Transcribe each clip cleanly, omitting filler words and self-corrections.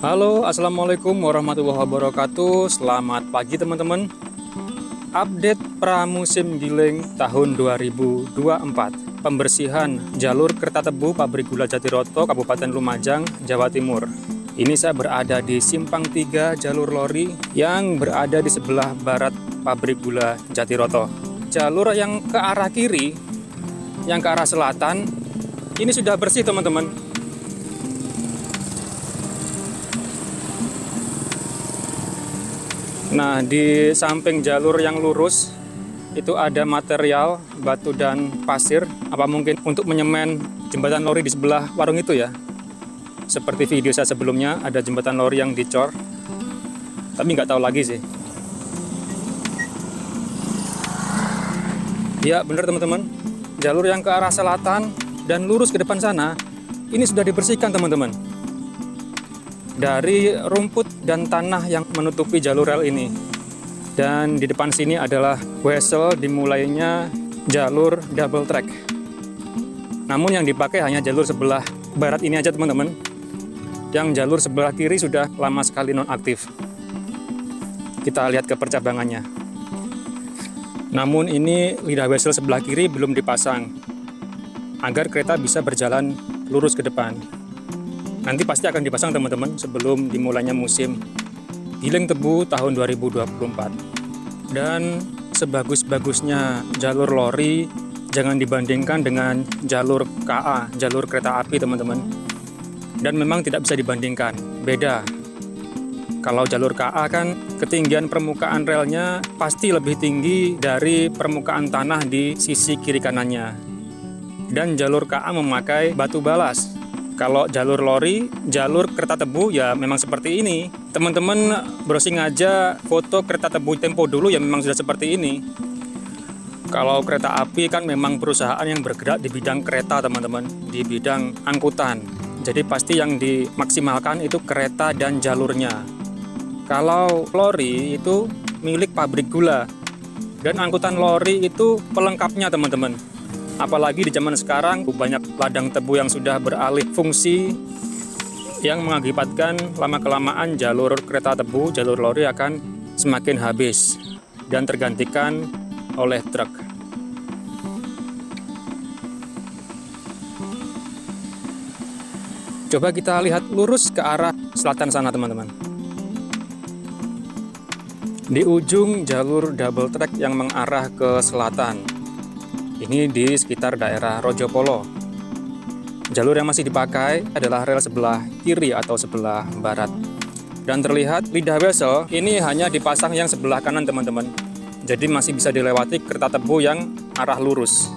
Halo, assalamualaikum warahmatullahi wabarakatuh. Selamat pagi teman-teman. Update pramusim giling tahun 2024. Pembersihan jalur kereta tebu pabrik gula Jatiroto, Kabupaten Lumajang, Jawa Timur. Ini saya berada di Simpang 3 jalur lori yang berada di sebelah barat pabrik gula Jatiroto. Jalur yang ke arah kiri, yang ke arah selatan, ini sudah bersih teman-teman. Nah, di samping jalur yang lurus itu ada material batu dan pasir, apa mungkin untuk menyemen jembatan lori di sebelah warung itu ya. Seperti video saya sebelumnya, ada jembatan lori yang dicor, tapi nggak tahu lagi sih. Ya benar teman-teman, jalur yang ke arah selatan dan lurus ke depan sana ini sudah dibersihkan teman-teman. Dari rumput dan tanah yang menutupi jalur rel ini. Dan di depan sini adalah wesel dimulainya jalur double track. Namun yang dipakai hanya jalur sebelah barat ini aja teman-teman. Yang jalur sebelah kiri sudah lama sekali nonaktif. Kita lihat ke percabangannya. Namun ini lidah wesel sebelah kiri belum dipasang agar kereta bisa berjalan lurus ke depan. Nanti pasti akan dipasang teman-teman sebelum dimulainya musim giling tebu tahun 2024. Dan sebagus-bagusnya jalur lori jangan dibandingkan dengan jalur KA, jalur kereta api teman-teman. Dan memang tidak bisa dibandingkan, beda. Kalau jalur KA kan ketinggian permukaan relnya pasti lebih tinggi dari permukaan tanah di sisi kiri kanannya. Dan jalur KA memakai batu balas. Kalau jalur lori, jalur kereta tebu ya memang seperti ini. Teman-teman browsing aja foto kereta tebu Tempo dulu ya memang sudah seperti ini. Kalau kereta api kan memang perusahaan yang bergerak di bidang kereta teman-teman, di bidang angkutan. Jadi pasti yang dimaksimalkan itu kereta dan jalurnya. Kalau lori itu milik pabrik gula. Dan angkutan lori itu pelengkapnya teman-teman. Apalagi di zaman sekarang banyak ladang tebu yang sudah beralih fungsi yang mengakibatkan lama-kelamaan jalur kereta tebu, jalur lori akan semakin habis dan tergantikan oleh truk. Coba kita lihat lurus ke arah selatan sana teman-teman. Di ujung jalur double track yang mengarah ke selatan. Ini di sekitar daerah Rojopolo. Jalur yang masih dipakai adalah rel sebelah kiri atau sebelah barat. Dan terlihat lidah wesel ini hanya dipasang yang sebelah kanan teman-teman. Jadi masih bisa dilewati kereta tebu yang arah lurus.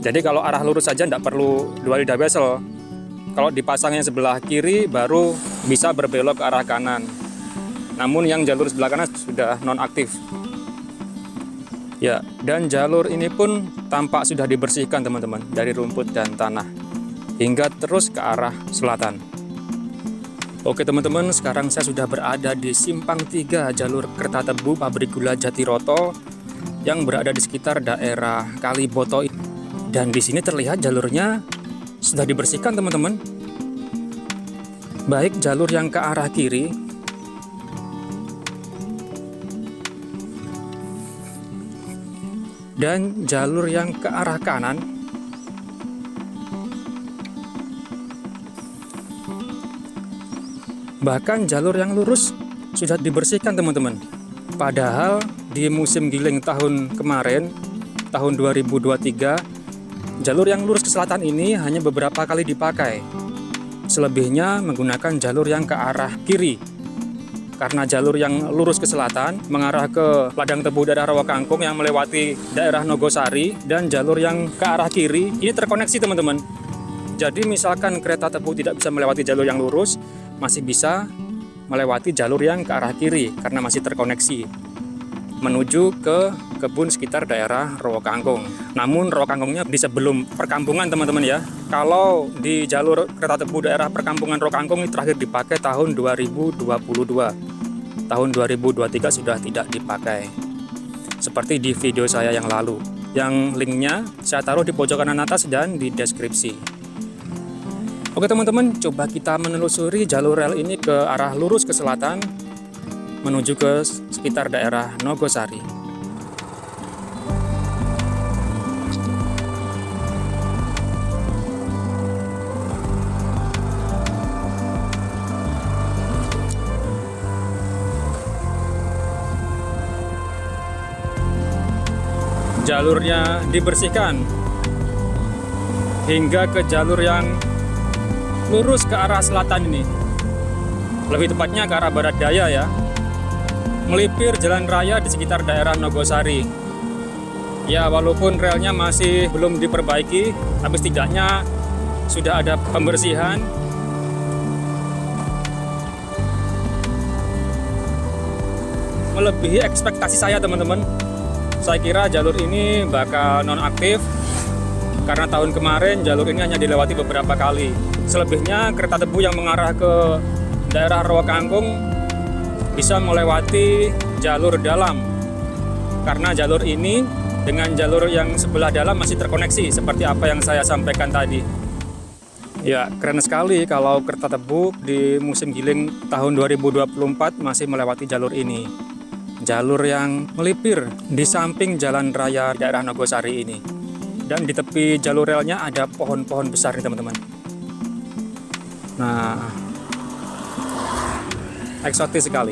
Jadi kalau arah lurus saja tidak perlu dua lidah wesel. Kalau dipasang yang sebelah kiri baru bisa berbelok ke arah kanan. Namun yang jalur sebelah kanan sudah nonaktif. Ya, dan jalur ini pun tampak sudah dibersihkan teman-teman dari rumput dan tanah hingga terus ke arah selatan. Oke teman-teman, sekarang saya sudah berada di Simpang 3 jalur kereta tebu pabrik gula Jatiroto yang berada di sekitar daerah Kaliboto. Dan di sini terlihat jalurnya sudah dibersihkan teman-teman. Baik jalur yang ke arah kiri dan jalur yang ke arah kanan. Bahkan jalur yang lurus sudah dibersihkan teman-teman. Padahal di musim giling tahun kemarin, tahun 2023, jalur yang lurus ke selatan ini hanya beberapa kali dipakai. Selebihnya menggunakan jalur yang ke arah kiri. Karena jalur yang lurus ke selatan mengarah ke ladang tebu daerah Rawakangkung yang melewati daerah Nogosari, dan jalur yang ke arah kiri ini terkoneksi teman-teman. Jadi misalkan kereta tebu tidak bisa melewati jalur yang lurus, masih bisa melewati jalur yang ke arah kiri karena masih terkoneksi menuju ke kebun sekitar daerah Rawakangkung. Namun Rawakangkungnya di sebelum perkampungan teman-teman ya. Kalau di jalur kereta tebu daerah perkampungan Rawakangkung ini terakhir dipakai tahun 2022. Tahun 2023 sudah tidak dipakai. Seperti di video saya yang lalu. Yang linknya saya taruh di pojok kanan atas dan di deskripsi. Oke teman-teman, coba kita menelusuri jalur rel ini ke arah lurus ke selatan menuju ke sekitar daerah Nogosari. Jalurnya dibersihkan hingga ke jalur yang lurus ke arah selatan ini, lebih tepatnya ke arah barat daya ya, melipir jalan raya di sekitar daerah Nogosari. Ya, walaupun relnya masih belum diperbaiki, tapi setidaknya sudah ada pembersihan. Melebihi ekspektasi saya teman-teman. Saya kira jalur ini bakal nonaktif karena tahun kemarin jalur ini hanya dilewati beberapa kali. Selebihnya kereta tebu yang mengarah ke daerah Rowokangkung bisa melewati jalur dalam, karena jalur ini dengan jalur yang sebelah dalam masih terkoneksi seperti apa yang saya sampaikan tadi. Ya, keren sekali kalau kereta tebu di musim giling tahun 2024 masih melewati jalur ini. Jalur yang melipir di samping jalan raya di daerah Nogosari ini. Dan di tepi jalur relnya ada pohon-pohon besar nih teman-teman. Nah, eksotis sekali.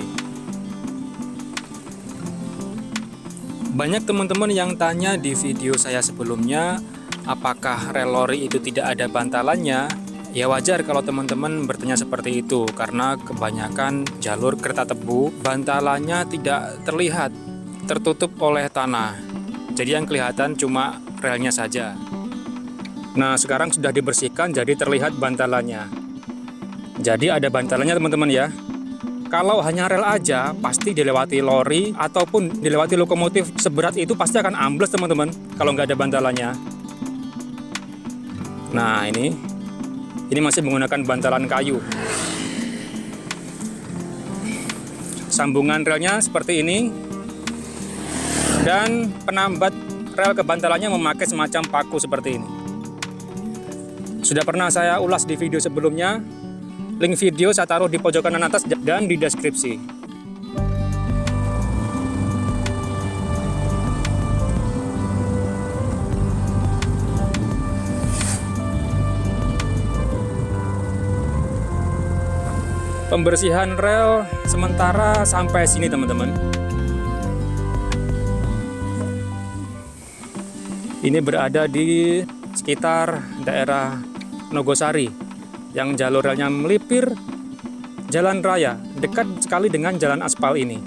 Banyak teman-teman yang tanya di video saya sebelumnya, apakah rel lori itu tidak ada bantalannya? Ya wajar kalau teman-teman bertanya seperti itu, karena kebanyakan jalur kereta tebu bantalannya tidak terlihat, tertutup oleh tanah. Jadi yang kelihatan cuma relnya saja. Nah, sekarang sudah dibersihkan jadi terlihat bantalannya. Jadi ada bantalannya teman-teman ya. Kalau hanya rel aja, pasti dilewati lori ataupun dilewati lokomotif seberat itu pasti akan ambles teman-teman kalau nggak ada bantalannya. Nah, ini masih menggunakan bantalan kayu. Sambungan relnya seperti ini. Dan penambat rel ke bantalannya memakai semacam paku seperti ini. Sudah pernah saya ulas di video sebelumnya. Link video saya taruh di pojok kanan atas dan di deskripsi. Pembersihan rel sementara sampai sini teman-teman. Ini berada di sekitar daerah Nogosari yang jalur relnya melipir jalan raya, dekat sekali dengan jalan aspal ini.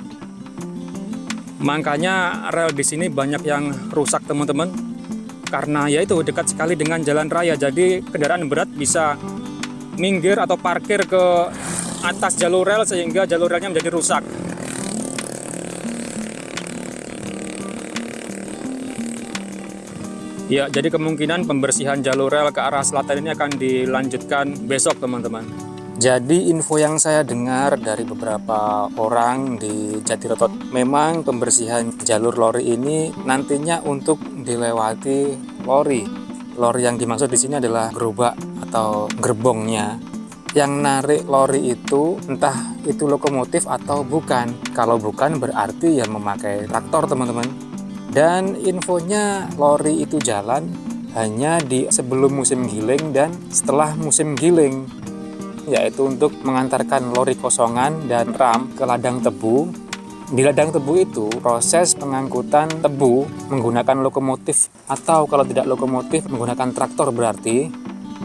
Makanya rel di sini banyak yang rusak teman-teman, karena yaitu dekat sekali dengan jalan raya, jadi kendaraan berat bisa minggir atau parkir ke atas jalur rel sehingga jalur relnya menjadi rusak. Ya, jadi kemungkinan pembersihan jalur rel ke arah selatan ini akan dilanjutkan besok teman-teman. Jadi info yang saya dengar dari beberapa orang di Jatiroto, memang pembersihan jalur lori ini nantinya untuk dilewati lori. Lori yang dimaksud di sini adalah gerobak atau gerbongnya. Yang narik lori itu entah itu lokomotif atau bukan. Kalau bukan berarti ya memakai traktor teman-teman. Dan infonya lori itu jalan hanya di sebelum musim giling dan setelah musim giling, yaitu untuk mengantarkan lori kosongan dan ram ke ladang tebu. Di ladang tebu itu proses pengangkutan tebu menggunakan lokomotif atau kalau tidak lokomotif menggunakan traktor, berarti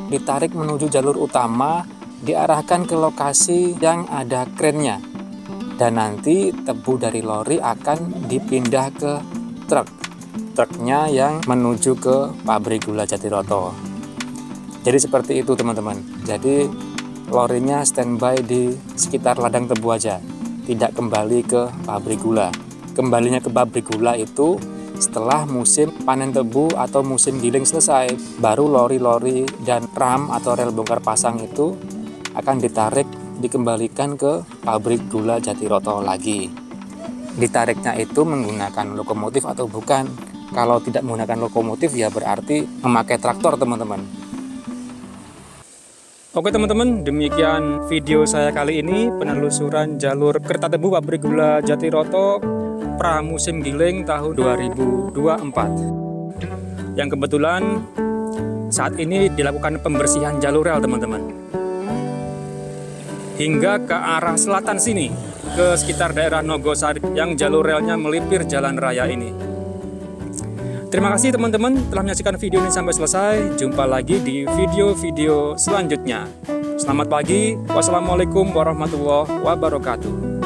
ditarik menuju jalur utama, diarahkan ke lokasi yang ada krennya, dan nanti tebu dari lori akan dipindah ke truknya yang menuju ke pabrik gula Jatiroto. Jadi seperti itu teman-teman. Jadi lorinya standby di sekitar ladang tebu aja, tidak kembali ke pabrik gula. Kembalinya ke pabrik gula itu setelah musim panen tebu atau musim giling selesai, baru lori-lori dan ram atau rel bongkar pasang itu akan ditarik, dikembalikan ke pabrik gula Jatiroto lagi. Ditariknya itu menggunakan lokomotif atau bukan? Kalau tidak menggunakan lokomotif ya berarti memakai traktor teman-teman. Oke teman-teman, demikian video saya kali ini, penelusuran jalur kereta tebu pabrik gula Jatiroto pramusim giling tahun 2024, yang kebetulan saat ini dilakukan pembersihan jalur rel teman-teman, hingga ke arah selatan sini, ke sekitar daerah Nogosari yang jalur relnya melipir jalan raya ini. Terima kasih teman-teman telah menyaksikan video ini sampai selesai. Jumpa lagi di video-video selanjutnya. Selamat pagi. Wassalamualaikum warahmatullahi wabarakatuh.